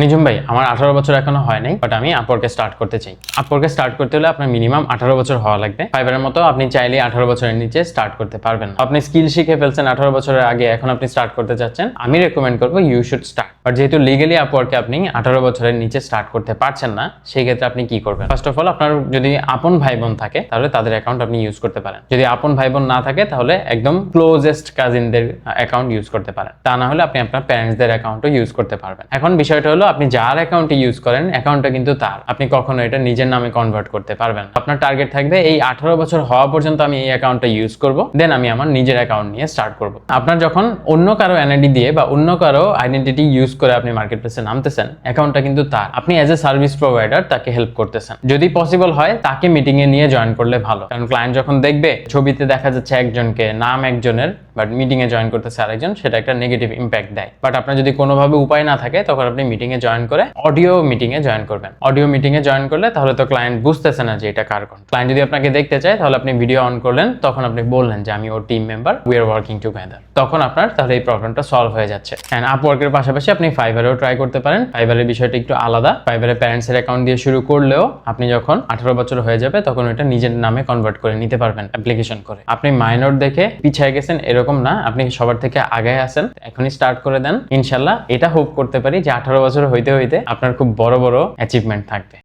নিজুম ভাই, আমার 18 বছর এখনো হয় নাই, বাট আমি আপওয়ার্কে স্টার্ট করতে চাই। আপওয়ার্কে স্টার্ট করতে হলে আপনার মিনিমাম 18 বছর হওয়া লাগবে। ফাইবারের মতো আপনি চাইলে 18 বছরের নিচে স্টার্ট করতে পারবেন। আপনি স্কিল শিখে ফেলছেন 18 বছরের আগে, এখন আপনি স্টার্ট করতে চাচ্ছেন, আমি রেকমেন্ড করবো ইউ শুড স্টার্ট। বাট যেহেতু লিগালি আপওয়ার্কে আপনি 18 বছরের নিচে স্টার্ট করতে পারছেন না, সেই ক্ষেত্রে আপনি কি করবেন? ফার্স্ট অফ অল, আপনার যদি আপন ভাই বোন থাকে তাহলে তাদের অ্যাকাউন্ট আপনি ইউজ করতে পারেন। যদি আপন ভাই বোন না থাকে তাহলে একদম ক্লোজেস্ট কাজিনদের অ্যাকাউন্ট ইউজ করতে পারেন। তা না হলে আপনি আপনার প্যারেন্টসদের অ্যাকাউন্টও ইউজ করতে পারবেন। এখন বিষয়টা হলো, আপনি যার অ্যাকাউন্ট ইউজ করেন অ্যাকাউন্টটা কিন্তু তার, আপনি কখনো এটা নিজের নামে কনভার্ট করতে পারবেন। আপনার টার্গেট থাকবে এই 18 বছর হওয়া পর্যন্ত আমি এই অ্যাকাউন্টটা ইউজ করব, দেন আমি আমার নিজের অ্যাকাউন্ট নিয়ে স্টার্ট করব। আপনার যখন অন্য কারো এনআইডি দিয়ে বা অন্য কারো আইডেন্টিটি ইউজ করে আপনি মার্কেট প্লেসে নামতেছেন, অ্যাকাউন্টটা কিন্তু তার, আপনি এজ এ সার্ভিস প্রোভাইডার তাকে হেল্প করতেছেন। যদি পসিবল হয় তাকে মিটিং এ নিয়ে জয়েন করলে ভালো, কারণ ক্লায়েন্ট যখন দেখবে ছবিতে দেখা যাচ্ছে একজনকে, নাম একজনের, বাট মিটিং এ জয়েন করতেছে আরেকজন, সেটা একটা নেগেটিভ ইম্প্যাক্ট দেয়। বাট আপনার যদি কোনোভাবে উপায় না থাকে, তখন আপনি মিটিং এ জয়েন করে অডিও মিটিং এ জয়েন করবেন। অডিও মিটিং এ জয়েন করলে তাহলে তো ক্লায়েন্ট বুঝতেছে না যে এটা কার কোন। ক্লায়েন্ট যদি আপনাকে দেখতে চায় তাহলে আপনি ভিডিও অন করলেন, তখন আপনি বললেন যে আমি ওর team member, we are working together. তখন আপনার তাহলে এই প্রবলেমটা সলভ হয়ে যাচ্ছে। এন্ড আপওয়ার্কের পাশাপাশি আপনি ফাইবারেও ট্রাই করতে পারেন। ফাইবারের বিষয়টা একটু আলাদা। ফাইবারে প্যারেন্টসের অ্যাকাউন্ট দিয়ে শুরু করলেও আপনি যখন 18 বছর হয়ে যাবে তখন ওটা নিজের নামে কনভার্ট করে নিতে পারবেন অ্যাপ্লিকেশন করে। আপনি মাইনর দেখে পিছিয়ে গেছেন এরকম না, আপনি সবার থেকে আগে আছেন, এখনই স্টার্ট করে দেন। ইনশাল্লাহ এটা হোপ করতে পারি যে 18 বছর হইতে হইতে আপনার খুব বড় বড় অ্যাচিভমেন্ট থাকবে।